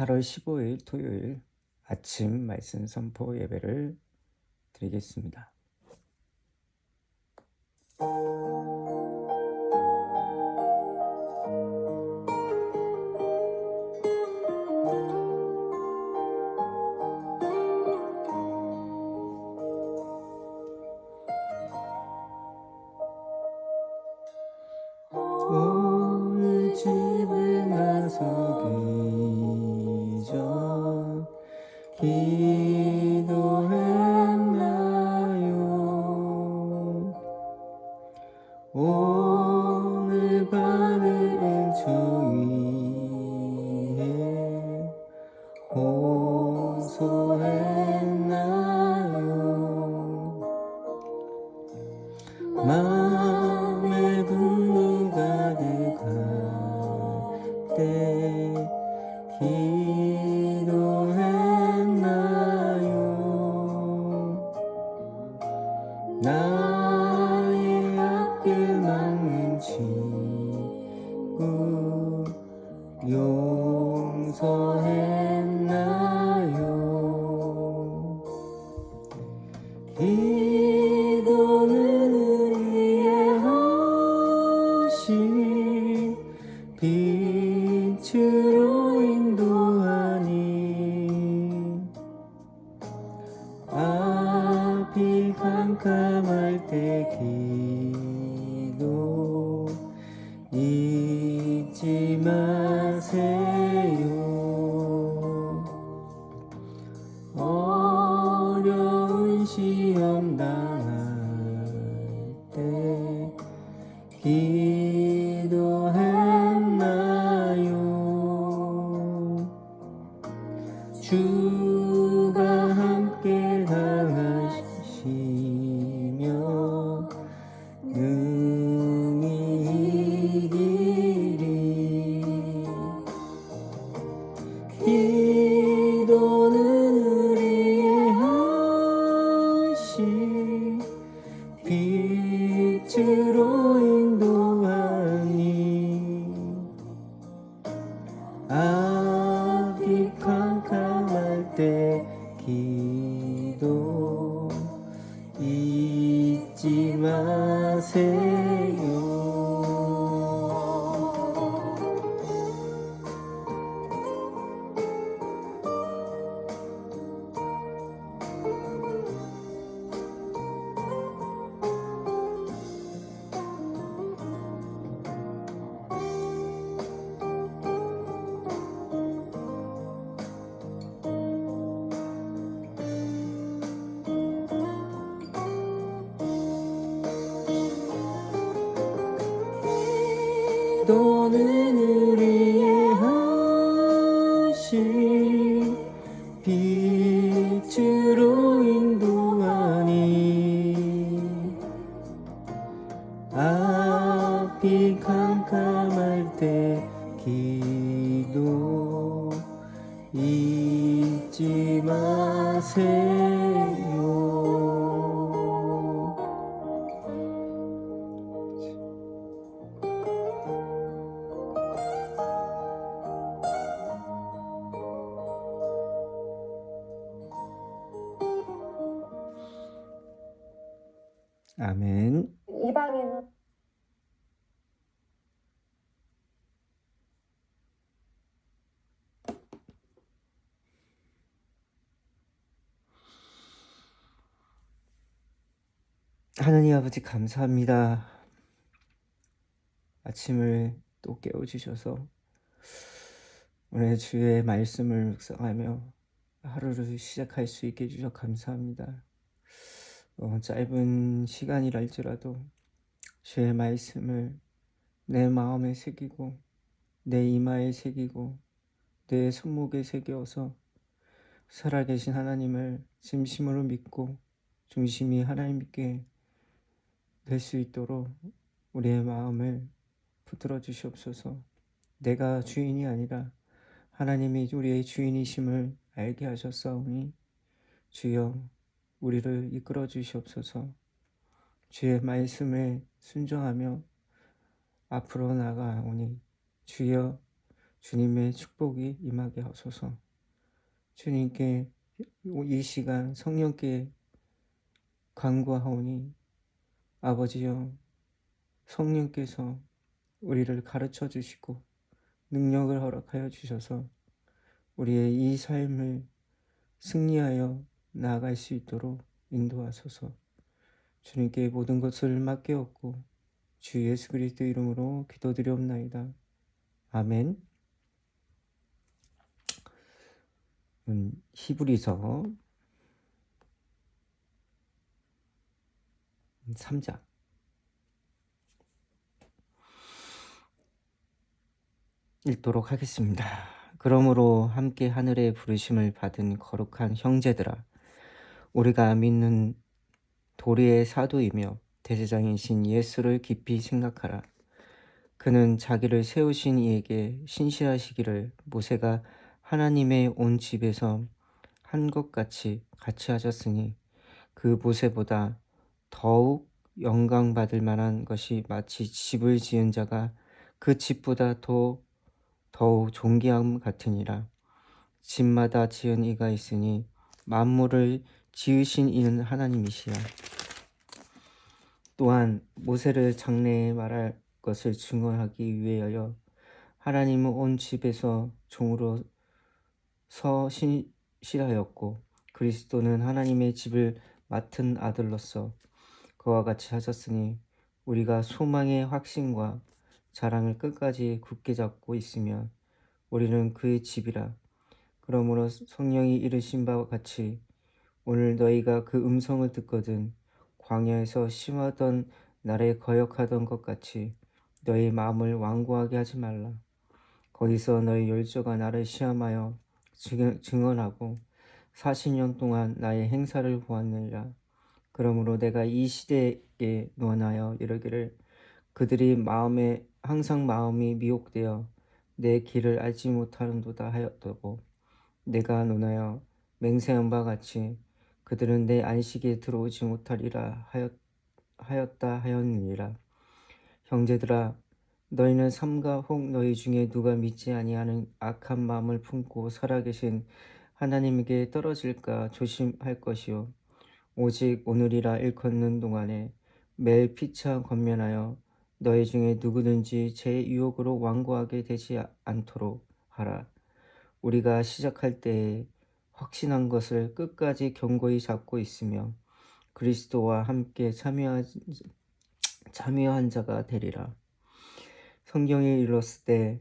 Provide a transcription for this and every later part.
8월 15일 토요일 아침 말씀 선포 예배를 드리겠습니다. 오늘 집을 나서기 전 기도했나요? 오늘 받을 은총 위에 호소했나요? 마음에 분노 가득할 때 기도했나요? 나의 앞길 막는 친구 용서했나요? 기도는 우리의 하신 빛으로 인도하니 앞이 캄캄할 때 기도 잊지 마세요. 어려운 시험 당할 때 기도했나요? 주가 함께 강하시며 능히 이기리. 기도는 우리의 하신 빛으로 인도하니 앞이 캄캄할 때 기도 잊지 마세요. 기도는 우리의 하신 빛으로 인도하니 앞이 캄캄할 때 기도 잊지 마세요. 아멘. 이방인은 하나님 아버지 감사합니다. 아침을 또 깨워주셔서 오늘 주의 말씀을 묵상하며 하루를 시작할 수 있게 해주셔서 감사합니다. 짧은 시간이랄지라도 주의 말씀을 내 마음에 새기고 내 이마에 새기고 내 손목에 새겨서 살아계신 하나님을 진심으로 믿고 중심이 하나님께 될 수 있도록 우리의 마음을 붙들어 주시옵소서. 내가 주인이 아니라 하나님이 우리의 주인이심을 알게 하셨사오니 주여 우리를 이끌어 주시옵소서. 주의 말씀에 순종하며 앞으로 나아가오니 주여 주님의 축복이 임하게 하소서. 주님께 이 시간 성령께 간구하오니 아버지여, 성령께서 우리를 가르쳐 주시고 능력을 허락하여 주셔서 우리의 이 삶을 승리하여 나아갈 수 있도록 인도하소서. 주님께 모든 것을 맡겨옵고 주 예수 그리스도 이름으로 기도드리옵나이다. 아멘. 히브리서 3장 읽도록 하겠습니다. 그러므로 함께 하늘의 부르심을 받은 거룩한 형제들아, 우리가 믿는 도리의 사도이며 대제장이신 예수를 깊이 생각하라. 그는 자기를 세우신 이에게 신실하시기를 모세가 하나님의 온 집에서 한 것 같이 하셨으니 그 모세보다 더욱 영광 받을 만한 것이 마치 집을 지은 자가 그 집보다 더욱 존귀함 같으니라. 집마다 지은 이가 있으니 만물을 지으신 이는 하나님이시라. 또한 모세를 장래에 말할 것을 증언하기 위하여 하나님은 온 집에서 종으로 서 신실하였고 그리스도는 하나님의 집을 맡은 아들로서 그와 같이 하셨으니 우리가 소망의 확신과 자랑을 끝까지 굳게 잡고 있으면 우리는 그의 집이라. 그러므로 성령이 이르신 바와 같이 오늘 너희가 그 음성을 듣거든 광야에서 심하던 날에 거역하던 것 같이 너희 마음을 완고하게 하지 말라. 거기서 너희 열조가 나를 시험하여 증언하고 40년 동안 나의 행사를 보았느니라. 그러므로 내가 이 시대에 논하여 이르기를 그들이 항상 마음이 미혹되어 내 길을 알지 못하는도다 하였다고. 내가 논하여 맹세한 바 같이 그들은 내 안식에 들어오지 못하리라 하였다 하였느니라. 형제들아, 너희는 삼가 혹 너희 중에 누가 믿지 아니하는 악한 마음을 품고 살아계신 하나님에게 떨어질까 조심할 것이요. 오직 오늘이라 일컫는 동안에 매일 피차 권면하여 너희 중에 누구든지 제 유혹으로 완고하게 되지 않도록 하라. 우리가 시작할 때에 확신한 것을 끝까지 견고히 잡고 있으며 그리스도와 함께 참여한 자가 되리라. 성경에 이르렀을 때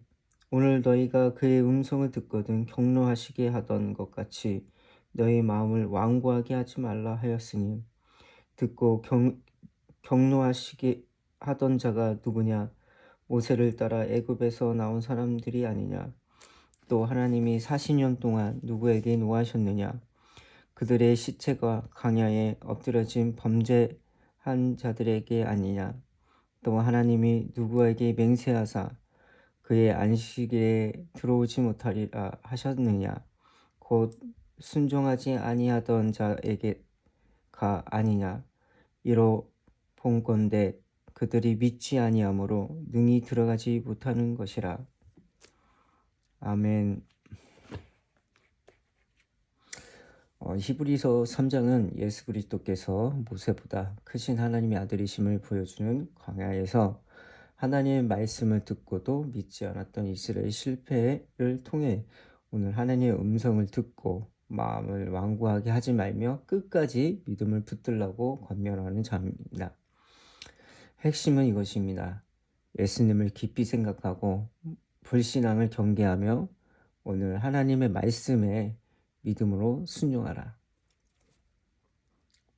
오늘 너희가 그의 음성을 듣거든 격노하시게 하던 것 같이 너희 마음을 완고하게 하지 말라 하였으니 듣고 격노하시게 하던 자가 누구냐? 모세를 따라 애굽에서 나온 사람들이 아니냐? 또 하나님이 40년 동안 누구에게 노하셨느냐? 그들의 시체가 광야에 엎드려진 범죄한 자들에게 아니냐? 또 하나님이 누구에게 맹세하사 그의 안식에 들어오지 못하리라 하셨느냐? 곧 순종하지 아니하던 자에게가 아니냐? 이로 본건대 그들이 믿지 아니하므로 능히 들어가지 못하는 것이라. 아멘. 히브리서 3장은 예수 그리스도께서 모세보다 크신 하나님의 아들이심을 보여주는 광야에서 하나님의 말씀을 듣고도 믿지 않았던 이스라엘 실패를 통해 오늘 하나님의 음성을 듣고 마음을 완고하게 하지 말며 끝까지 믿음을 붙들라고 권면하는 자입니다. 핵심은 이것입니다. 예수님을 깊이 생각하고 불신앙을 경계하며 오늘 하나님의 말씀에 믿음으로 순종하라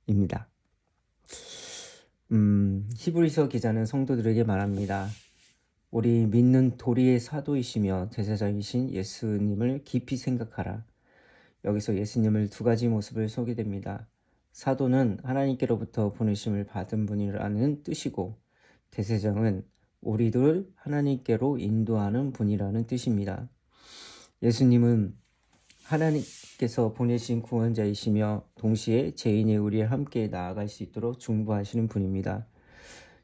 입니다. 히브리서 기자는 성도들에게 말합니다. 우리 믿는 도리의 사도이시며 제사장이신 예수님을 깊이 생각하라. 여기서 예수님을 두 가지 모습을 소개됩니다. 사도는 하나님께로부터 보내심을 받은 분이라는 뜻이고 대제장은 우리들 하나님께로 인도하는 분이라는 뜻입니다. 예수님은 하나님께서 보내신 구원자이시며 동시에 죄인의 우리를 함께 나아갈 수 있도록 중보하시는 분입니다.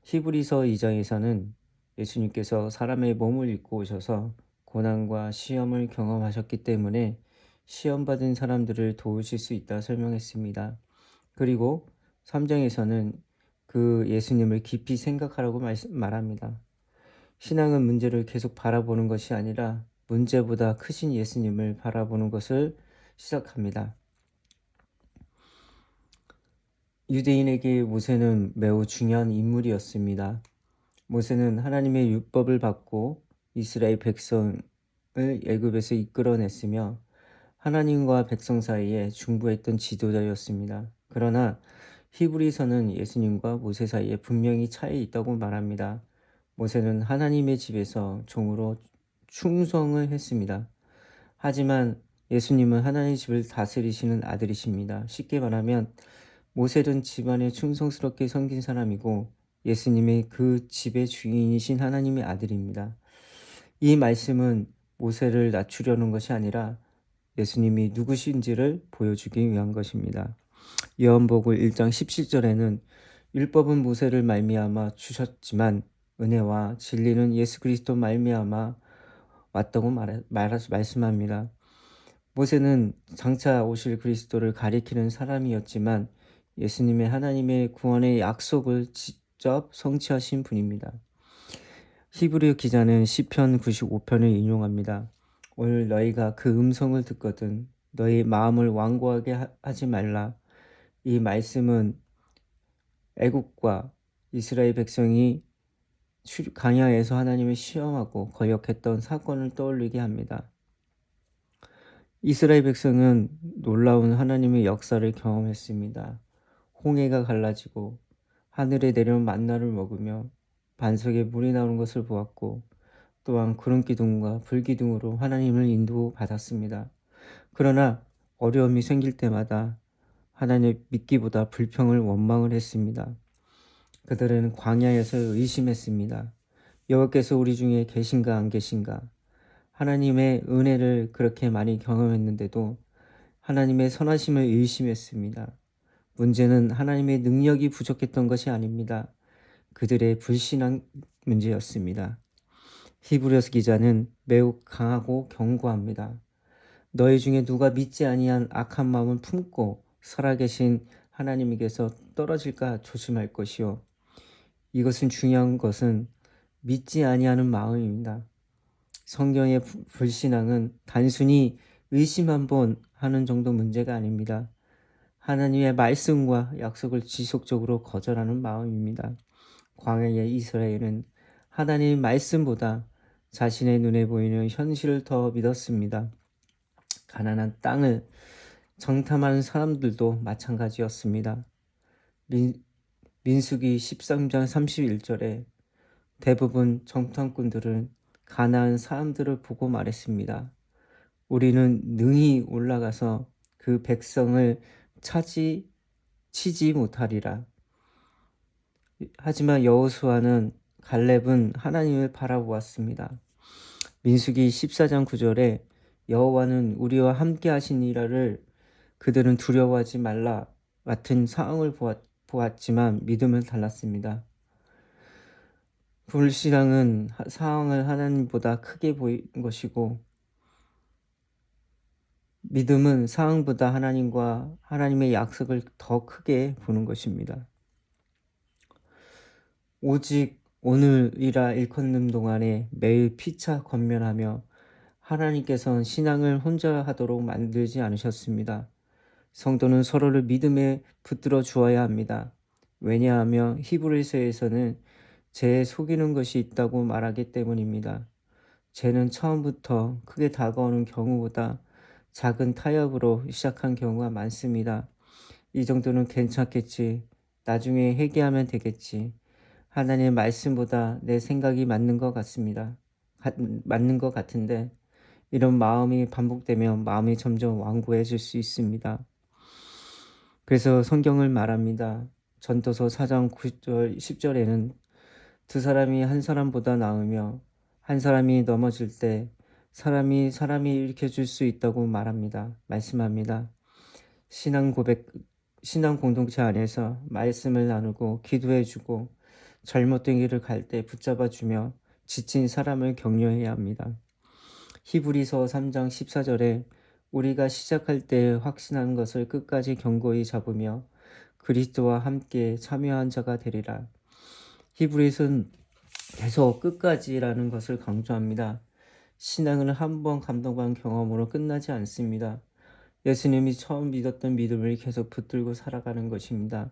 히브리서 2장에서는 예수님께서 사람의 몸을 입고 오셔서 고난과 시험을 경험하셨기 때문에 시험받은 사람들을 도우실 수 있다 설명했습니다. 그리고 3장에서는 그 예수님을 깊이 생각하라고 말합니다. 신앙은 문제를 계속 바라보는 것이 아니라 문제보다 크신 예수님을 바라보는 것을 시작합니다. 유대인에게 모세는 매우 중요한 인물이었습니다. 모세는 하나님의 율법을 받고 이스라엘 백성을 애굽에서 이끌어냈으며 하나님과 백성 사이에 중보했던 지도자였습니다. 그러나 히브리서는 예수님과 모세 사이에 분명히 차이 있다고 말합니다. 모세는 하나님의 집에서 종으로 충성을 했습니다. 하지만 예수님은 하나님의 집을 다스리시는 아들이십니다. 쉽게 말하면 모세는 집안에 충성스럽게 섬긴 사람이고 예수님의 그 집의 주인이신 하나님의 아들입니다. 이 말씀은 모세를 낮추려는 것이 아니라 예수님이 누구신지를 보여주기 위한 것입니다. 요한복음 1장 17절에는 율법은 모세를 말미암아 주셨지만 은혜와 진리는 예수 그리스도 말미암아 왔다고 말씀합니다. 모세는 장차 오실 그리스도를 가리키는 사람이었지만 예수님의 하나님의 구원의 약속을 직접 성취하신 분입니다. 히브리 기자는 시편 95편을 인용합니다. 오늘 너희가 그 음성을 듣거든 너희 마음을 완고하게 하지 말라. 이 말씀은 애국과 이스라엘 백성이 광야에서 하나님을 시험하고 거역했던 사건을 떠올리게 합니다. 이스라엘 백성은 놀라운 하나님의 역사를 경험했습니다. 홍해가 갈라지고 하늘에 내려온 만나를 먹으며 반석에 물이 나오는 것을 보았고 또한 구름기둥과 불기둥으로 하나님을 인도받았습니다. 그러나 어려움이 생길 때마다 하나님의 믿기보다 불평을 원망을 했습니다. 그들은 광야에서 의심했습니다. 여호와께서 우리 중에 계신가 안 계신가? 하나님의 은혜를 그렇게 많이 경험했는데도 하나님의 선하심을 의심했습니다. 문제는 하나님의 능력이 부족했던 것이 아닙니다. 그들의 불신앙 문제였습니다. 히브리서 기자는 매우 강하고 경고합니다. 너희 중에 누가 믿지 아니한 악한 마음을 품고 살아계신 하나님에게서 떨어질까 조심할 것이요. 이것은 중요한 것은 믿지 아니하는 마음입니다. 성경의 불신앙은 단순히 의심 한번 하는 정도 문제가 아닙니다. 하나님의 말씀과 약속을 지속적으로 거절하는 마음입니다. 광야의 이스라엘은 하나님의 말씀보다 자신의 눈에 보이는 현실을 더 믿었습니다. 가난한 땅을 정탐하는 사람들도 마찬가지였습니다. 민수기 13장 31절에 대부분 정탐꾼들은 가난한 사람들을 보고 말했습니다. 우리는 능히 올라가서 그 백성을 치지 못하리라. 하지만 여호수아는 갈렙은 하나님을 바라보았습니다. 민수기 14장 9절에 여호와는 우리와 함께 하시니라를 그들은 두려워하지 말라 같은 상황을 보았지만 믿음은 달랐습니다. 불신앙은 상황을 하나님보다 크게 보인 것이고 믿음은 상황보다 하나님과 하나님의 약속을 더 크게 보는 것입니다. 오직 오늘이라 일컫는 동안에 매일 피차 권면하며 하나님께서는 신앙을 혼자 하도록 만들지 않으셨습니다. 성도는 서로를 믿음에 붙들어 주어야 합니다. 왜냐하면 히브리서에서는 죄에 속이는 것이 있다고 말하기 때문입니다. 죄는 처음부터 크게 다가오는 경우보다 작은 타협으로 시작한 경우가 많습니다. 이 정도는 괜찮겠지. 나중에 회개하면 되겠지. 하나님의 말씀보다 내 생각이 맞는 것 같은데 이런 마음이 반복되면 마음이 점점 완고해질 수 있습니다. 그래서 성경을 말합니다. 전도서 4장 9절 10절에는 두 사람이 한 사람보다 나으며 한 사람이 넘어질 때 사람이 일으켜줄 수 있다고 말씀합니다. 신앙 공동체 안에서 말씀을 나누고 기도해주고 잘못된 길을 갈 때 붙잡아주며 지친 사람을 격려해야 합니다. 히브리서 3장 14절에 우리가 시작할 때 확신한 것을 끝까지 견고히 잡으며 그리스도와 함께 참여한 자가 되리라. 히브리서는 계속 끝까지라는 것을 강조합니다. 신앙은 한 번 감동받은 경험으로 끝나지 않습니다. 예수님이 처음 믿었던 믿음을 계속 붙들고 살아가는 것입니다.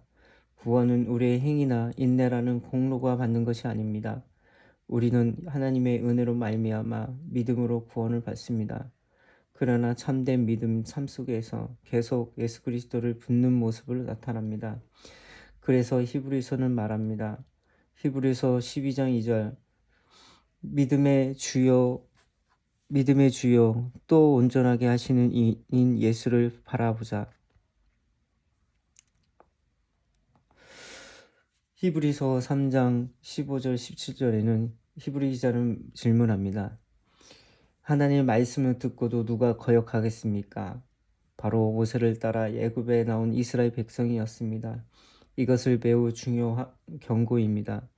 구원은 우리의 행위나 인내라는 공로가 받는 것이 아닙니다. 우리는 하나님의 은혜로 말미암아 믿음으로 구원을 받습니다. 그러나 참된 믿음 삶 속에서 계속 예수 그리스도를 붙는 모습을 나타납니다. 그래서 히브리서는 말합니다. 히브리서 12장 2절 믿음의 주요 또 온전하게 하시는 이인 예수를 바라보자. 히브리서 3장 15절 17절에는 히브리 기자는 질문합니다. 하나님의 말씀을 듣고도 누가 거역하겠습니까? 바로 모세를 따라 애굽에 나온 이스라엘 백성이었습니다. 이것을 매우 중요한 경고입니다.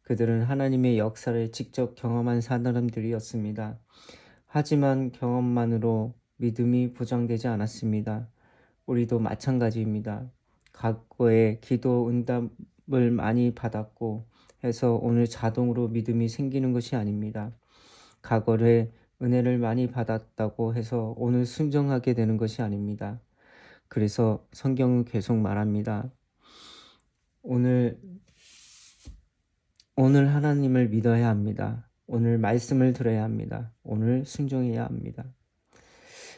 그들은 하나님의 역사를 직접 경험한 사람들이었습니다. 하지만 경험만으로 믿음이 보장되지 않았습니다. 우리도 마찬가지입니다. 과거에 기도 응답을 많이 받았고 해서 오늘 자동으로 믿음이 생기는 것이 아닙니다. 과거에 은혜를 많이 받았다고 해서 오늘 순종하게 되는 것이 아닙니다. 그래서 성경은 계속 말합니다. 오늘 하나님을 믿어야 합니다. 오늘 말씀을 들어야 합니다. 오늘 순종해야 합니다.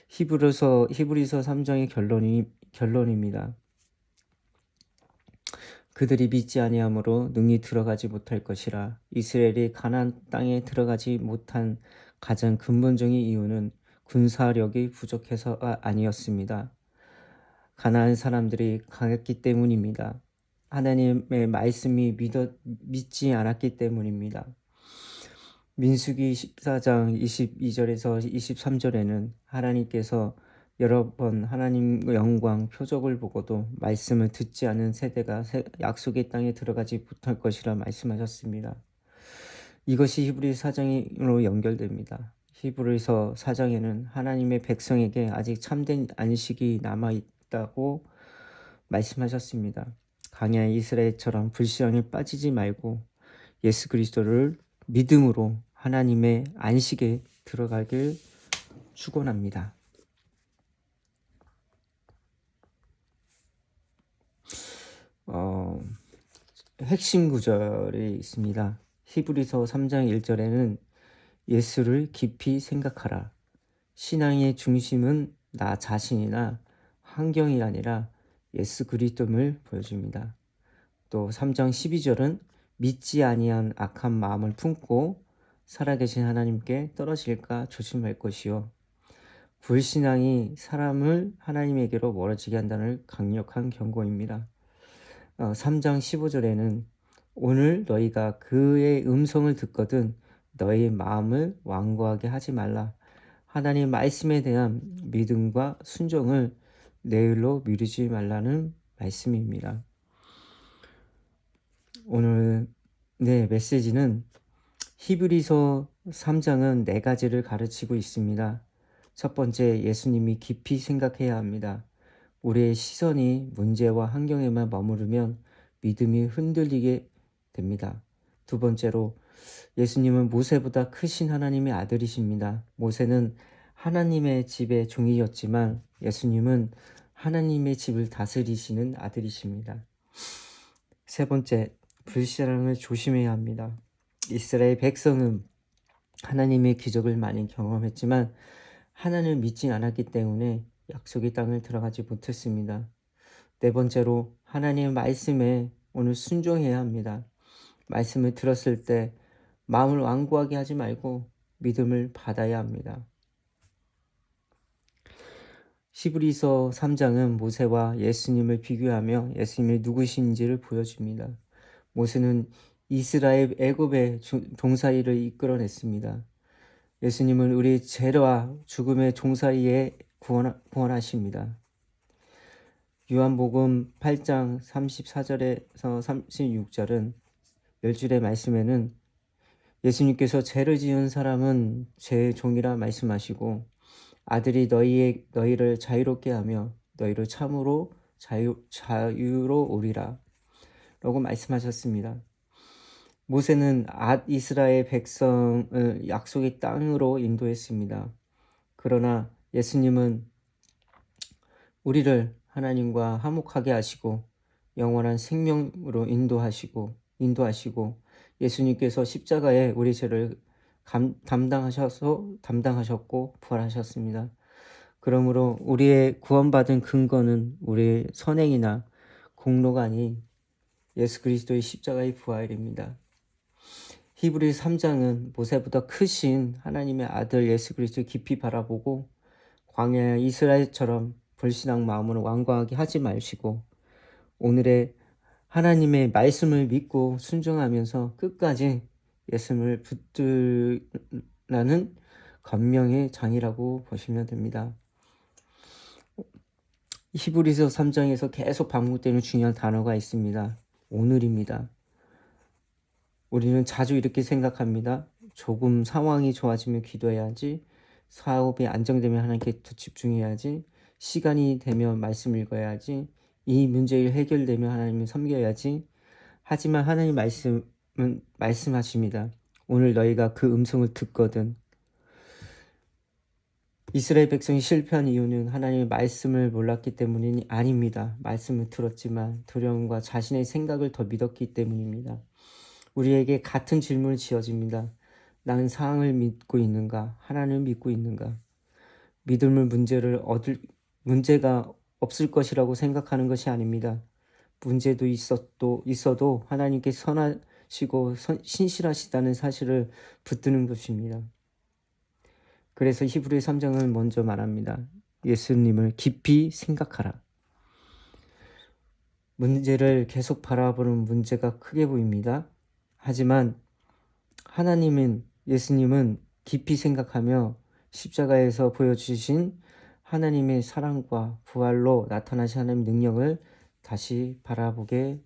히브리서 3장의 결론입니다. 그들이 믿지 아니함으로 능히 들어가지 못할 것이라. 이스라엘이 가나안 땅에 들어가지 못한 가장 근본적인 이유는 군사력이 부족해서가 아니었습니다. 가나안 사람들이 강했기 때문입니다. 하나님의 말씀이 믿지 않았기 때문입니다. 민수기 14장 22절에서 23절에는 하나님께서 여러 번 하나님의 영광 표적을 보고도 말씀을 듣지 않은 세대가 약속의 땅에 들어가지 못할 것이라 말씀하셨습니다. 이것이 히브리서 4장으로 연결됩니다. 히브리서 4장에는 하나님의 백성에게 아직 참된 안식이 남아있다고 말씀하셨습니다. 강야의 이스라엘처럼 불신앙에 빠지지 말고 예수 그리스도를 믿음으로 하나님의 안식에 들어가길 축원합니다. 핵심 구절이 있습니다. 히브리서 3장 1절에는 예수를 깊이 생각하라. 신앙의 중심은 나 자신이나 환경이 아니라 예수 그리스도를 보여줍니다. 또 3장 12절은 믿지 아니한 악한 마음을 품고 살아계신 하나님께 떨어질까 조심할 것이요. 불신앙이 사람을 하나님에게로 멀어지게 한다는 강력한 경고입니다. 3장 15절에는 오늘 너희가 그의 음성을 듣거든 너희 마음을 완고하게 하지 말라. 하나님 말씀에 대한 믿음과 순종을 내일로 미루지 말라는 말씀입니다. 오늘 메시지는 히브리서 3장은 4가지를 가르치고 있습니다. 첫 번째, 예수님이 깊이 생각해야 합니다. 우리의 시선이 문제와 환경에만 머무르면 믿음이 흔들리게 됩니다. 두 번째로, 예수님은 모세보다 크신 하나님의 아들이십니다. 모세는 하나님의 집의 종이었지만 예수님은 하나님의 집을 다스리시는 아들이십니다. 세 번째, 불신앙을 조심해야 합니다. 이스라엘 백성은 하나님의 기적을 많이 경험했지만 하나님을 믿지 않았기 때문에 약속의 땅을 들어가지 못했습니다. 네 번째로, 하나님의 말씀에 오늘 순종해야 합니다. 말씀을 들었을 때 마음을 완고하게 하지 말고 믿음을 받아야 합니다. 히브리서 3장은 모세와 예수님을 비교하며 예수님이 누구신지를 보여줍니다. 모세는 이스라엘 애굽의 종살이를 이끌어냈습니다. 예수님은 우리 죄와 죽음의 종살이에 구원하십니다. 요한복음 8장 34절에서 36절은 10줄의 말씀에는 예수님께서 죄를 지은 사람은 제 종이라 말씀하시고 아들이 너희를 자유롭게 하며 너희를 참으로 자유로우리라 라고 말씀하셨습니다. 모세는 이스라엘 백성을 약속의 땅으로 인도했습니다. 그러나 예수님은 우리를 하나님과 화목하게 하시고 영원한 생명으로 인도하시고 예수님께서 십자가에 우리 죄를 담당하셨고 부활하셨습니다. 그러므로 우리의 구원받은 근거는 우리의 선행이나 공로가 아닌 예수 그리스도의 십자가의 부활입니다. 히브리서 3장은 모세보다 크신 하나님의 아들 예수 그리스도를 깊이 바라보고 광야 이스라엘처럼 불신앙 마음으로 완고하게 하지 마시고 오늘의 하나님의 말씀을 믿고 순종하면서 끝까지 예수님을 붙들라는 권명의 장이라고 보시면 됩니다. 히브리서 3장에서 계속 반복되는 중요한 단어가 있습니다. 오늘입니다. 우리는 자주 이렇게 생각합니다. 조금 상황이 좋아지면 기도해야지. 사업이 안정되면 하나님께 더 집중해야지. 시간이 되면 말씀 읽어야지. 이 문제를 해결되면 하나님을 섬겨야지. 하지만 하나님 말씀하십니다. 오늘 너희가 그 음성을 듣거든. 이스라엘 백성이 실패한 이유는 하나님의 말씀을 몰랐기 때문이 아닙니다. 말씀을 들었지만 두려움과 자신의 생각을 더 믿었기 때문입니다. 우리에게 같은 질문을 지어집니다. 나는 사랑을 믿고 있는가? 하나님을 믿고 있는가? 믿음을 문제가 없을 것이라고 생각하는 것이 아닙니다. 문제도 있어도 하나님께 선하시고 신실하시다는 사실을 붙드는 것입니다. 그래서 히브리 3장은 먼저 말합니다. 예수님을 깊이 생각하라. 문제를 계속 바라보는 문제가 크게 보입니다. 하지만 예수님은 깊이 생각하며 십자가에서 보여주신 하나님의 사랑과 부활로 나타나신 하나님의 능력을 다시 바라보게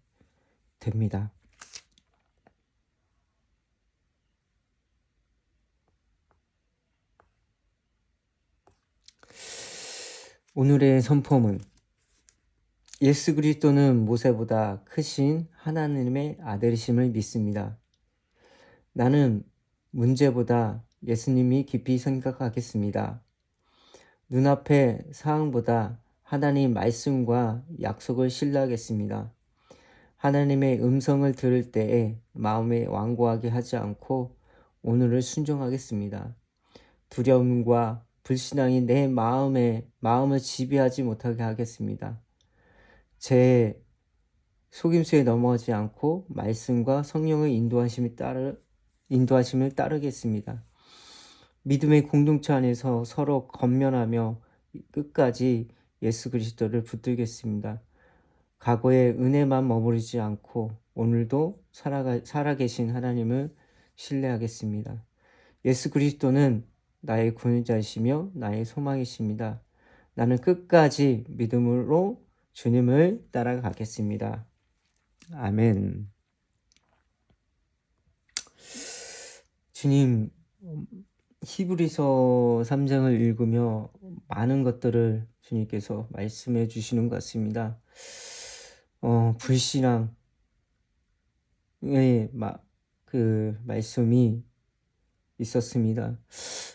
됩니다. 오늘의 선포문. 예수 그리스도는 모세보다 크신 하나님의 아들이심을 믿습니다. 나는 문제보다 예수님이 깊이 생각하겠습니다. 눈앞의 상황보다 하나님 말씀과 약속을 신뢰하겠습니다. 하나님의 음성을 들을 때에 마음에 완고하게 하지 않고 오늘을 순종하겠습니다. 두려움과 불신앙이 내 마음을 지배하지 못하게 하겠습니다. 제 속임수에 넘어가지 않고 말씀과 성령의 인도하심을 따르겠습니다. 믿음의 공동체 안에서 서로 건면하며 끝까지 예수 그리스도를 붙들겠습니다. 과거의 은혜만 머무르지 않고 오늘도 살아계신 하나님을 신뢰하겠습니다. 예수 그리스도는 나의 구원자이시며 나의 소망이십니다. 나는 끝까지 믿음으로 주님을 따라가겠습니다. 아멘. 주님, 히브리서 3장을 읽으며 많은 것들을 주님께서 말씀해 주시는 것 같습니다. 불신앙의 그 말씀이 있었습니다.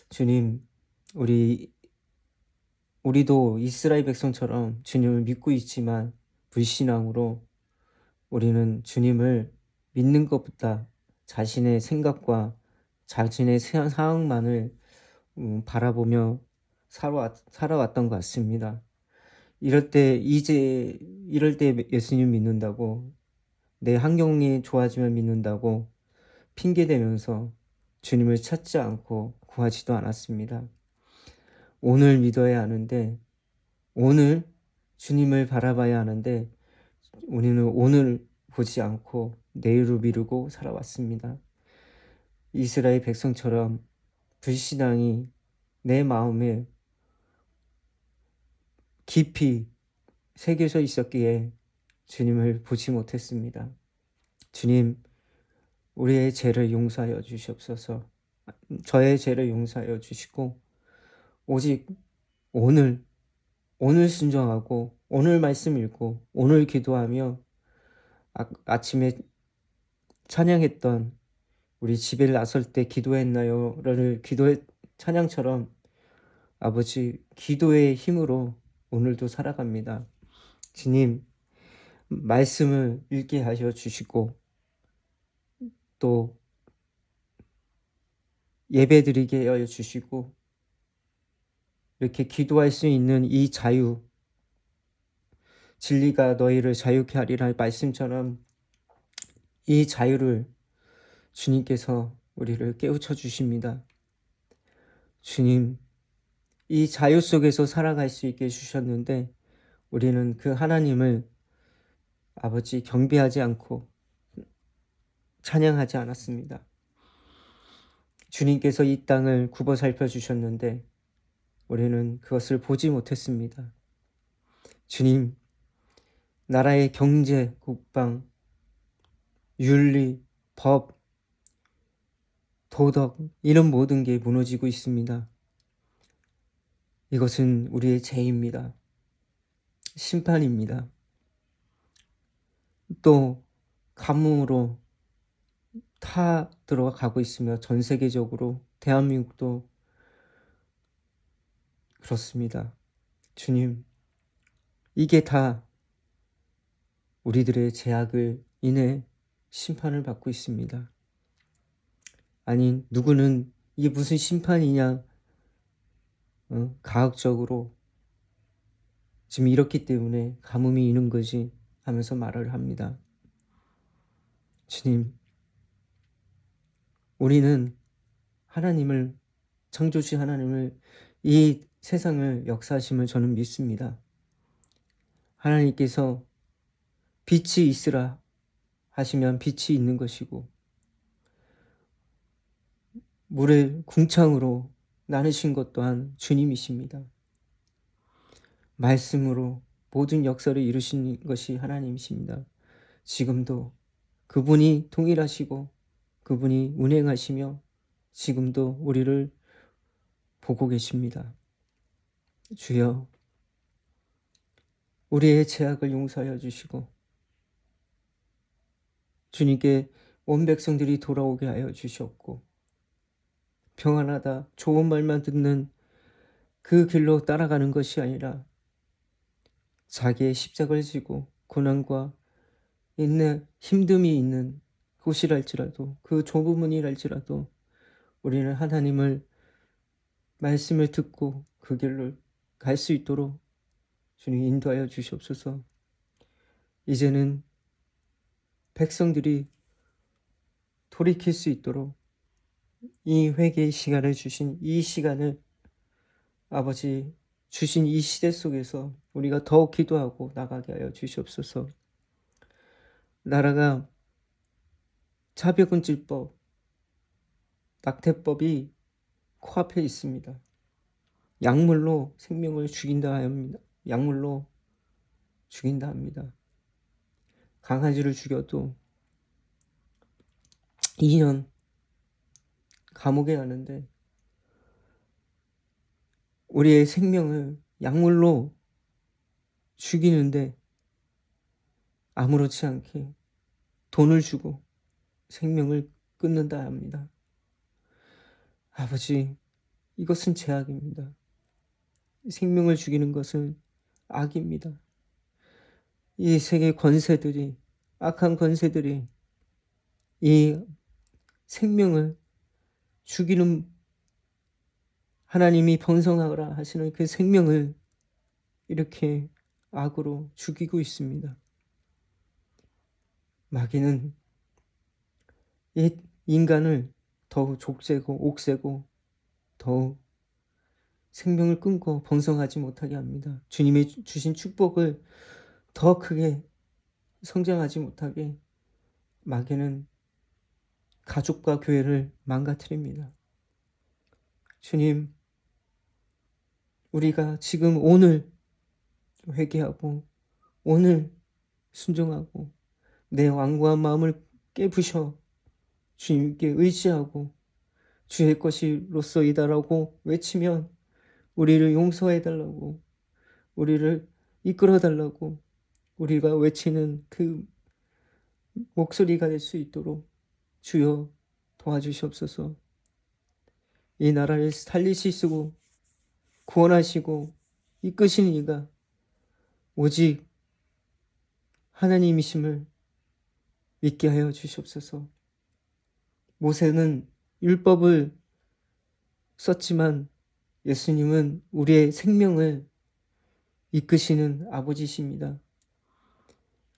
주님, 우리도 이스라엘 백성처럼 주님을 믿고 있지만 불신앙으로 우리는 주님을 믿는 것보다 자신의 생각과 자신의 상황만을 바라보며 살아왔던 것 같습니다. 이럴 때 예수님 믿는다고, 내 환경이 좋아지면 믿는다고 핑계대면서 주님을 찾지 않고 구하지도 않았습니다. 오늘 믿어야 하는데, 오늘 주님을 바라봐야 하는데 우리는 오늘 보지 않고 내일을 미루고 살아왔습니다. 이스라엘 백성처럼 불신앙이 내 마음에 깊이 새겨져 있었기에 주님을 보지 못했습니다. 주님, 우리의 죄를 용서하여 주시옵소서. 저의 죄를 용서하여 주시고 오직 오늘 순종하고 오늘 말씀 읽고 오늘 기도하며 아침에 찬양했던 우리 집에 나설 때 기도했나요를 기도의 찬양처럼 아버지 기도의 힘으로 오늘도 살아갑니다. 주님 말씀을 읽게 하여 주시고 또 예배드리게 하여 주시고 이렇게 기도할 수 있는 이 자유, 진리가 너희를 자유케 하리라 말씀처럼 이 자유를 주님께서 우리를 깨우쳐 주십니다. 주님, 이 자유 속에서 살아갈 수 있게 해주셨는데 우리는 그 하나님을 아버지 경배하지 않고 찬양하지 않았습니다. 주님께서 이 땅을 굽어 살펴주셨는데 우리는 그것을 보지 못했습니다. 주님, 나라의 경제, 국방, 윤리, 법, 도덕 이런 모든 게 무너지고 있습니다. 이것은 우리의 죄입니다. 심판입니다. 또 가뭄으로 타 들어가고 있으며 전 세계적으로 대한민국도 그렇습니다. 주님, 이게 다 우리들의 죄악을 인해 심판을 받고 있습니다. 아니, 누구는 이게 무슨 심판이냐, 과학적으로 지금 이렇기 때문에 가뭄이 이는 거지 하면서 말을 합니다. 주님, 우리는 하나님을, 창조주신 하나님을, 이 세상을 역사하심을 저는 믿습니다. 하나님께서 빛이 있으라 하시면 빛이 있는 것이고 물을 궁창으로 나누신 것 또한 주님이십니다. 말씀으로 모든 역사를 이루신 것이 하나님이십니다. 지금도 그분이 동일하시고 그분이 운행하시며 지금도 우리를 보고 계십니다. 주여, 우리의 죄악을 용서하여 주시고 주님께 온 백성들이 돌아오게 하여 주셨고 평안하다 좋은 말만 듣는 그 길로 따라가는 것이 아니라 자기의 십자가를 지고 고난과 있는 힘듦이 있는 곳이랄지라도 그 좁은 문이랄지라도 우리는 하나님을 말씀을 듣고 그 길을 갈 수 있도록 주님 인도하여 주시옵소서. 이제는 백성들이 돌이킬 수 있도록 이 회개의 시간을 주신 이 시간을 아버지 주신 이 시대 속에서 우리가 더욱 기도하고 나가게 하여 주시옵소서. 나라가 차별금지법, 낙태법이 코앞에 있습니다. 약물로 생명을 죽인다 합니다. 약물로 죽인다 합니다. 강아지를 죽여도 2년 감옥에 가는데 우리의 생명을 약물로 죽이는데 아무렇지 않게 돈을 주고 생명을 끊는다 합니다. 아버지, 이것은 죄악입니다. 생명을 죽이는 것은 악입니다. 이 세계 권세들이, 악한 권세들이 이 생명을 죽이는 하나님이 번성하라 하시는 그 생명을 이렇게 악으로 죽이고 있습니다. 마귀는 이 인간을 더욱 족쇄고 옥쇄고 더욱 생명을 끊고 번성하지 못하게 합니다. 주님이 주신 축복을 더 크게 성장하지 못하게 마귀는 가족과 교회를 망가뜨립니다. 주님, 우리가 지금 오늘 회개하고 오늘 순종하고 내 완고한 마음을 깨부셔 주님께 의지하고 주의 것이로서이다라고 외치면 우리를 용서해달라고, 우리를 이끌어달라고 우리가 외치는 그 목소리가 될 수 있도록 주여 도와주시옵소서. 이 나라를 살리시고 구원하시고 이끄시는 이가 오직 하나님이심을 믿게 하여 주시옵소서. 모세는 율법을 썼지만 예수님은 우리의 생명을 이끄시는 아버지십니다.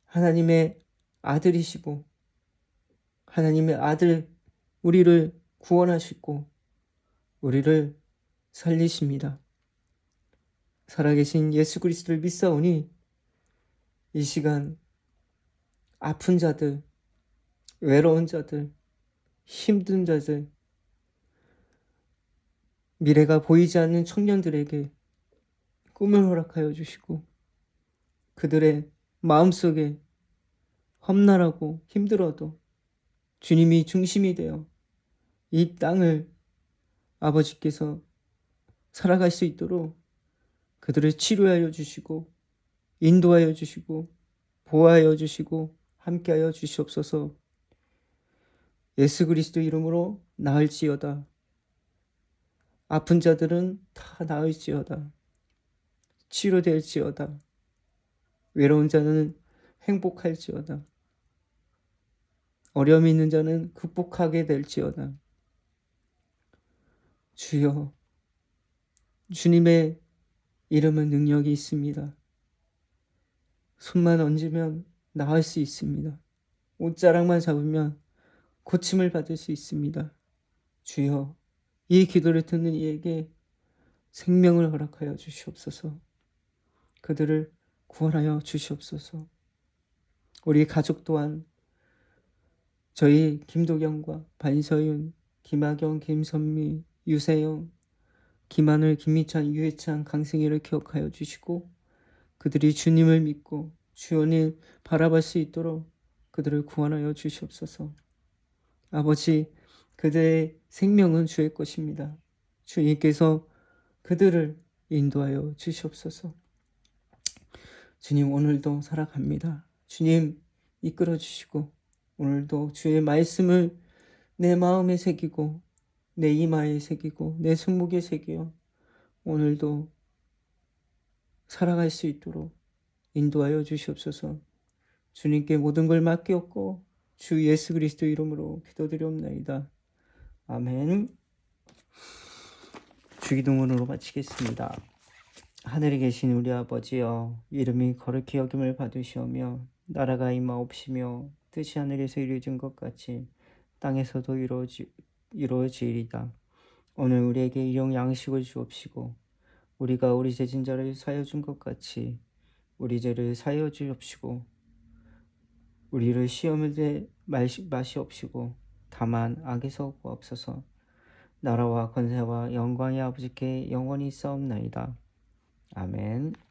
하나님의 아들이시고 하나님의 아들 우리를 구원하시고 우리를 살리십니다. 살아계신 예수 그리스도를 믿사오니 이 시간 아픈 자들, 외로운 자들, 힘든 자들, 미래가 보이지 않는 청년들에게 꿈을 허락하여 주시고 그들의 마음속에 험난하고 힘들어도 주님이 중심이 되어 이 땅을 아버지께서 살아갈 수 있도록 그들을 치료하여 주시고 인도하여 주시고 보호하여 주시고 함께하여 주시옵소서. 예수 그리스도 이름으로 나을지어다. 아픈 자들은 다 나을지어다. 치료될지어다. 외로운 자는 행복할지어다. 어려움이 있는 자는 극복하게 될지어다. 주여, 주님의 이름은 능력이 있습니다. 손만 얹으면 나을 수 있습니다. 옷자락만 잡으면 고침을 받을 수 있습니다. 주여, 이 기도를 듣는 이에게 생명을 허락하여 주시옵소서. 그들을 구원하여 주시옵소서. 우리 가족 또한 저희 김도경과 반서윤, 김하경, 김선미, 유세영, 김하늘, 김미찬, 유해찬, 강승희를 기억하여 주시고 그들이 주님을 믿고 주연을 바라볼 수 있도록 그들을 구원하여 주시옵소서. 아버지, 그들의 생명은 주의 것입니다. 주님께서 그들을 인도하여 주시옵소서. 주님, 오늘도 살아갑니다. 주님 이끌어 주시고 오늘도 주의 말씀을 내 마음에 새기고 내 이마에 새기고 내 손목에 새겨 오늘도 살아갈 수 있도록 인도하여 주시옵소서. 주님께 모든 걸 맡겼고 주 예수 그리스도 이름으로 기도드리옵나이다. 아멘. 주기도문으로 마치겠습니다. 하늘에 계신 우리 아버지여, 이름이 거룩히 여김을 받으시오며 나라가 임하옵시며 뜻이 하늘에서 이루어진 것 같이 땅에서도 이루어지리이다. 오늘 우리에게 일용 양식을 주옵시고 우리가 우리 죄진자를 사하여 준 것 같이 우리 죄를 사하여 주옵시고 우리를 시험에 대 마시옵시고 다만 악에서 구하옵소서. 나라와 권세와 영광이 아버지께 영원히 있사옵나이다. 아멘.